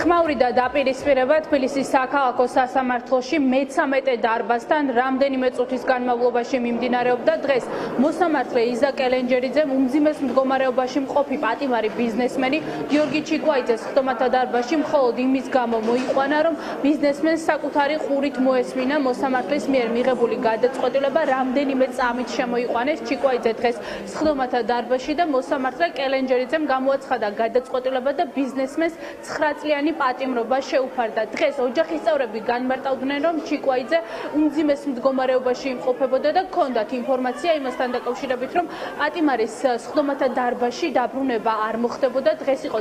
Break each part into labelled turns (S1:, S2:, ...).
S1: ხმაური და დაპირისპირება თბილისის საქალაქო სასამართლოში მე-13 დარბაზთან რამდენიმე წუთის განმავლობაში მიმდინარეობდა დღეს. მოსამართლე იზა კელენჯერიძემ უმძიმეს მდგომარეობაში მყოფი პატიმარი ბიზნესმენი გიორგი ჩიკვაიძეს ხდომათა დარბაზში მხოლოდ იმის გამო მოიყვანა, რომ ბიზნესმენს საკუთარი ყურით მოესმინა მოსამართლის მიერ მიღებული გადაწყვეტილება რამდენიმე წამით შემოიყვანეს. ჩიკვაიძე დღეს ხდომათა დარბაზში და მოსამართლე კელენჯერიძემ გამოაცხადა გადაწყვეტილება და ბიზნესმენს 9 წლიანი პატიმრობა შეუფარდა. დღეს ოჯახის წევრები განმარტავდნენ, რომ ჩიკვაიძე უმძიმეს მდგომარეობაში იმყოფებოდა და ჰქონდათ ინფორმაცია იმასთან დაკავშირებით, რომ პატიმარის ხდომათა დარბაზში დაბრუნება არ მოხდებოდა. დღეს იყო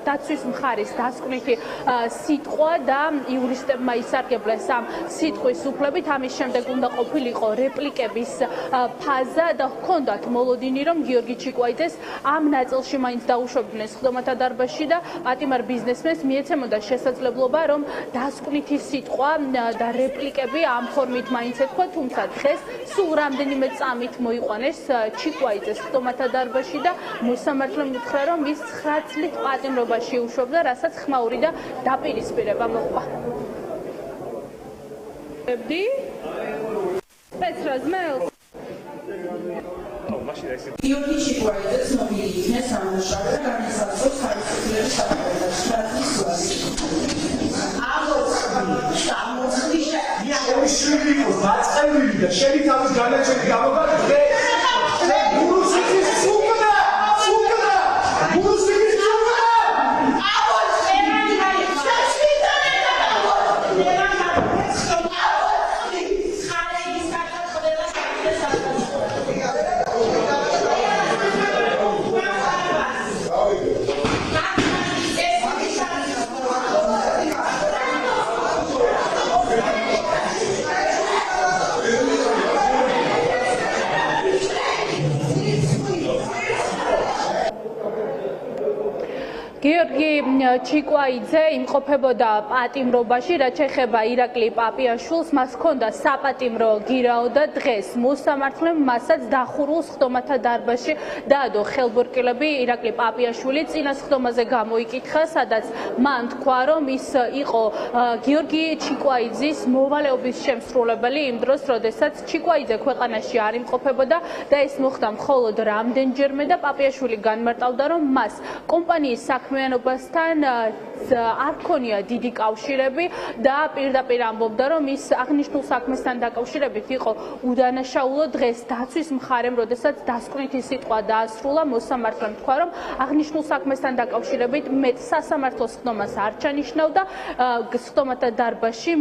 S1: დაცვის მხარის დასკვნითი სიტყვა და იურისტებმა ისარგებლეს ამ სიტყვის უფლებით. ამის შემდეგ უნდა ყოფილიყო რეპლიკების ფაზა და ჰქონდათ მოლოდინი, რომ გიორგი ჩიკვაიძეს ამ ნაწილში მაინც დაუშვებდნენ ხდომათა დარბაზში და პატიმარ ბიზნესმენს მიეცემოდა შესაძლებლობა, რომ დასკვნითი სიტყვა და რეპლიკები ამ ფორმით მაინც ეთქვა, თუმცა დღეს სულ რამდენიმე წამით მოიყვანეს ჩიკვაიძეს ხდომათა დარბაზში და მოსამართლემ უთხრა, რომ ის 9 წლით პატიმრობაში უშვებდა, რასაც ხმაური და დაპირისპირება მოყვა.
S2: გიორგი ჩიკვაიძეს ნომერი იქნეს სამუშაო და განისაზღვროს ხარისხების საკუთრების
S1: გიორგი ჩიკვაიძე იმყოფებოდა პატიმრობაში, რაც შეეხება ირაკლი პაპიაშვილს, მას ჰქონდა საპატიმრო გირაო და დღეს მოსამართლემ მასაც დახურულს ხდომათა დარბაზში დაადო ხელბორკილები. ირაკლი პაპიაშვილი წინას ხდომაზე გამოიკითხა, სადაც მან თქვა, რომ ის იყო გიორგი ჩიკვაიძის მოვალეობის შემსრულებელი იმ დროს, როდესაც ჩიკვაიძე ქვეყანაში არ იმყოფებოდა და ეს მოხდა მხოლოდ რამდენჯერმე და პაპიაშვილი განმარტავდა, რომ მას კომპანიის საქმიანობასთან არ ქონია დიდი კავშირები და პირდაპირ ამბობდა, რომ ის აღნიშნულ საქმესთან დაკავშირებით იყო უდანაშაულო. დღეს დაცვის მხარემ, როდესაც დასკვნითი სიტყვა დაასრულა, მოსამართლემ თქვა, რომ აღნიშნულ საქმესთან დაკავშირებით მეტ სასამართლოს ხდომას არ ჩანიშნავდა. ხდომათა დარბაზში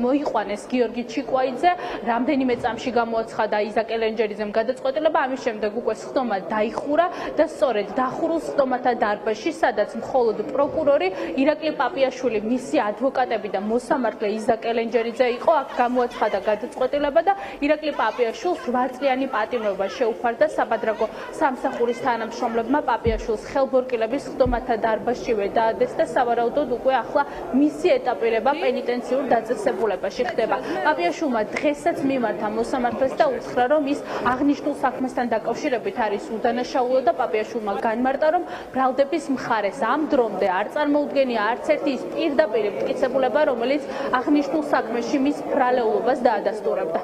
S1: მოიყვანეს გიორგი ჩიკვაიძე, რამდენიმე წამში გამოაცხადა იზა კელენჯერიძემ გადაწყვეტილება, ამის შემდეგ უკვე ხდომა დაიხურა და სწორედ დახურულს ხდომათა დარბაზში, სადაც მხოლოდ პროკურორი ირაკლი პაპიაშვილი, მისი ადვოკატები და მოსამართლე იზა კელენჯერიძე იყო. აქ გამოაცხადა გადაწყვეტილება და ირაკლი პაპიაშვილს 8 წლიანი პატიმრობა შეუფარდა. საბადრაგო სამსახურის თანამშრომლებმა პაპიაშვილს ხელბორკილების ხდომათა დარბაზშივე დაადეს და სავარაუდოდ უკვე ახლა მისი ეტაპირება პენიტენციურ დაწესებულებაში ხდება. პაპიაშვილმა დღესაც მიმართა მოსამართლეს და უთხრა, რომ ის აღნიშნულ საქმესთან დაკავშირებით არის უდანაშაულო და პაპიაშვილმა განმარტა, რომ ბრალდების მხარეს ამ დრომდე არ წარმოუდგენია არც ერთი ის პირდაპირ მტკიცებულება, რომელიც აღნიშნულ საქმეში მის ბრალეულობას დაადასტურებდა.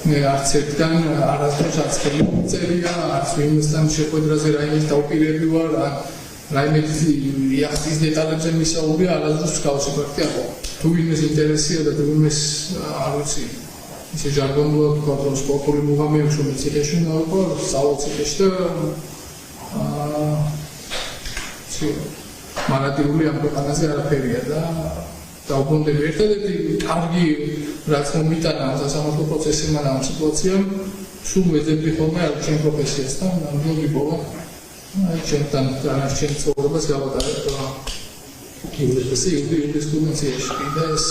S3: მე არც ერთგან არასდროს არც ხელი წერია, არც ვინმესთან შეხვედრაზე რაიმეს დაუპირები ვარ, რაიმე იახტის დეტალებზე მისაუბრია, არასდროს მსგავსი ფაქტი არ ყოფილა. თუ ვინმეს ინტერესია და თუ ვინმეს არ ვიცი, ისე ჟარგონულად თქვა, რომ სპორტული მუღამეებში რომ ციხეში ნავიყო, სალოციხეში და მარადიული ამ ქვეყანაზე არაფერია და დაუბრუნდები. ერთადერთი კარგი რაც მომიტანა ამ სასამართლო პროცესებმა და ამ სიტუაციამ, სულ ვეძებდი ხოლმე არ ჩემ პროფესიასთან, ნამდვილად ვიპოვა ჩემთან დანარჩენ ცხოვრებას გავატარებ იურისპრუდენციაში და ეს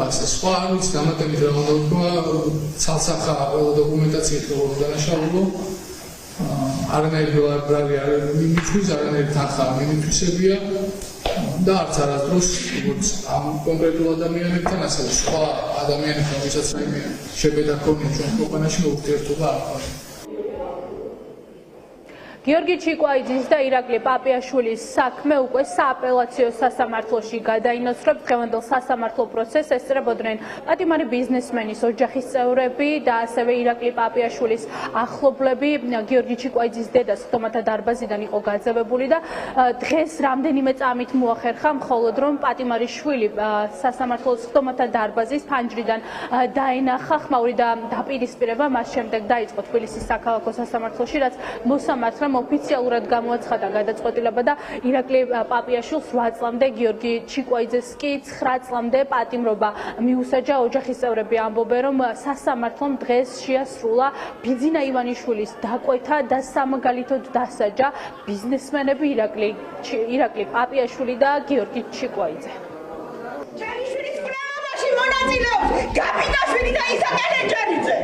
S3: ასე სხვა არ ვიცი დამატებით რა უნდა ვთქვა, ცალსახა ყველა დოკუმენტაცია იყო დანაშაულო. არანაირი ბრალი არ მიმიწვის, არანაირი თანხა მიმითვისებია და არც არასდროს როგორც ამ კონკრეტულ ადამიანებთან, ასევე სხვა ადამიანებთან, ვისაც რაიმე შებედა ქონია ჩვენ ქვეყანაში, ურთიერთობა არ ქონია.
S1: გიორგი ჩიკვაიძის და ირაკლი პაპიაშვილის საქმე უკვე სააპელაციო სასამართლოში გადაინაცვლებს. დღევანდელ სასამართლო პროცესს ესწრებოდნენ პატიმარი ბიზნესმენის ოჯახის წევრები და ასევე ირაკლი პაპიაშვილის ახლობლები. გიორგი ჩიკვაიძის დედა სხდომათა დარბაზიდან იყო გაძევებული და დღეს რამდენიმე წამით მოახერხა, მხოლოდ რომ პატიმარის შვილი სასამართლოს სხდომათა დარბაზის ფანჯრიდან დაენახა ხმაური და დაპირისპირება. მას შემდეგ დაიწყო თბილისის საქალაქო სასამართლოში, რაც მოსამართლემ ოფიციალურად გამოაცხადა გადაწყვეტილება და ირაკლი პაპიაშვილს 8 წლამდე, გიორგი ჩიკვაიძეს კი 9 წლამდე პატიმრობა მიუსაჯა. ოჯახის წევრები ამბობენ, რომ სასამართლომ დღეს შეასრულა ბიძინა ივანიშვილის დაკვეთა და სამაგალითოდ დასაჯა ბიზნესმენები ირაკლი პაპიაშვილი და გიორგი ჩიკვაიძე.
S4: ჩემი შვილის კვლევაში მონაწილეობს გაბინაშვილი და ისაკ ელენჯერიძე.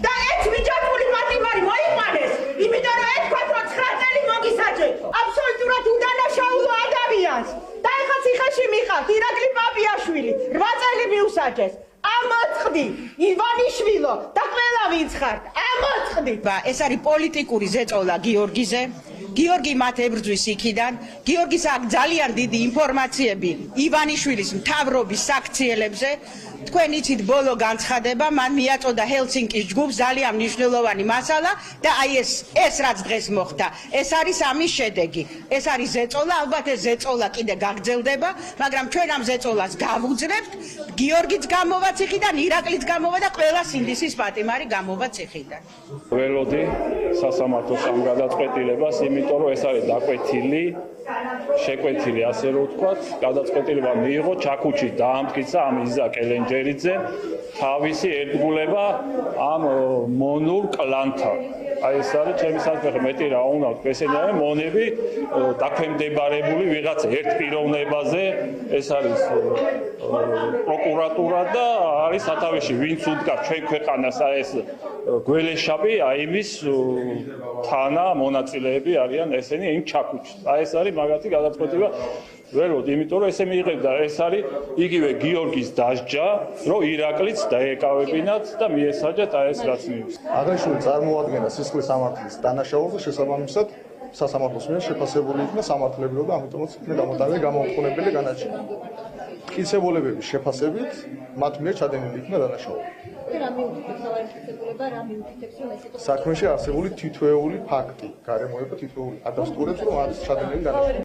S4: და ეს მიჯაჭვული პატიმარი მოიყვანეს, იმიტომ რომ ეთქვათ, რომ 9 წელი მოგისაჯეთ აბსოლუტურად უდანაშაულო ადამიანს. და ეხლა ციხეში მიყავთ ირაკლი პაპიაშვილი, 8 წელი მიუსაჯეს. ამოწყდი ივანიშვილო და ყველა ვინც ხართ, ამოწყდით. ეს არის პოლიტიკური ზეწოლა გიორგიზე. გიორგი მათ ებრძვის იქიდან. გიორგის აქვს ძალიან დიდი ინფორმაციები ივანიშვილის მთავრობის საქციელებზე. თქვენ იცით ბოლო განცხადება, მან მიაწოდა ჰელსინკის ჯგუფს, ძალიან მნიშვნელოვანი მასალა და აი ეს რაც დღეს მოხდა, ეს არის ამის შედეგი. ეს არის ზეწოლა, ალბათ ეს ზეწოლა კიდე გაგრძელდება, მაგრამ ჩვენ ამ ზეწოლას გავუძლებთ. გიორგიც გამოვა ციხიდან, ირაკლიც გამოვა და ყველა სინდისის პატიმარი გამოვა ციხიდან.
S5: ველოდი სასამართლოს ამ გადაწყვეტილებას, იმიტომ რომ ეს არის შეკვეთილი, ასე რომ ვთქვათ, გადაწყვეტილება მიიღო, ჩაქუჩით დაამტკიცა ამ იზაკ ელენჯერიძე თავისი ერთგულება ამ მონურ კლანთან. აი ეს არის ჩემი საზღვრები, მეტი რა უნდა ვთქვა, ესენი არის მონები დაქვემდებარებული ვიღაც ერთ პიროვნებაზე, ეს არის პროკურატურა და არის სათავეში ვინც უდგას ჩვენ ქვეყანას, აი ეს გველეშაპი, აი იმის თანა მონაწილეები არიან ესენი იმ ჩაქუჩით. აი ეს არის მაგათი გადაწყვეტილება. ველოდი, იმიტომ რომ ესე მიიღებდა, ეს არის იგივე გიორგის დასჯა, რომ ირაკლიც დაეკავებინათ და მიესაჯათ აი ეს რაც მიიღეს.
S6: აღნიშნული წარმოადგენდა სისხლის სამართლის დანაშაულს და შესაბამისად სასამართლოს მიერ შეფასებული იქნა სამართლებრივად, ამიტომაც იქნა გამოტანილი გამოუყენებელი განაჩენი. მტკიცებულებების შეფასებით მათ მიერ ჩადენილი იქნა დანაშაული. საქმეში არსებული თითოეული ფაქტი, გარემოება თითოეული ადასტურებს, რომ არის ჩადენილი დანაშაული.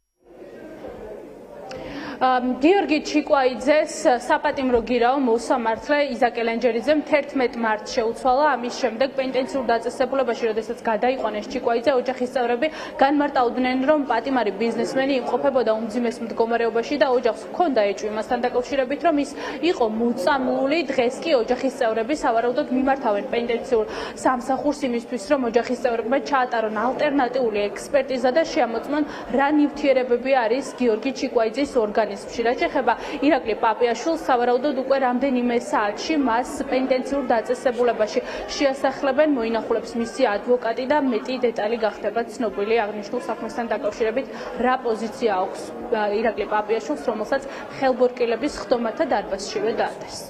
S1: გიორგი ჩიკვაიძეს საპატიმრო გირაო მოსამართლე იზაკ ელენჯერიძემ 11 მარტს შეუცვალა. ამის შემდეგ პენტენციურ დაწესებულებაში, როდესაც გადაიყვანეს ჩიკვაიძე, ოჯახის წევრები განმარტაუდნენ, რომ პატიმარი ბიზნესმენი იმყოფებოდა უმძიმეს მდგომარეობაში და ოჯახს ჰქონდა ეჭვი მასთან დაკავშირებით, რომ ის იყო მოწამლული. დღეს კი ოჯახის წევრები სავარაუდოდ მიმართავენ პენტენციურ სამსახურს იმისთვის, რომ ოჯახის წევრებმა ჩაატარონ ალტერნატიული ექსპერტიზა და შეამოწმონ რა ნივთიერებები არის გიორგი ჩიკვაიძის ორგანიზმში. რაც ეხება ირაკლი პაპიაშვილს, სავარაუდოდ უკვე რამდენიმე საათში მას პენტენციურ დაწესებულებაში შეასახლებენ. მოინახულებს მისი ადვოკატი და მეტი დეტალი გახდება ცნობილი აღნიშნულ საქმესთან დაკავშირებით, რა პოზიცია აქვს ირაკლი პაპიაშვილს, რომელსაც ხელბორკილების სხდომათა დარბაზშივე დადეს.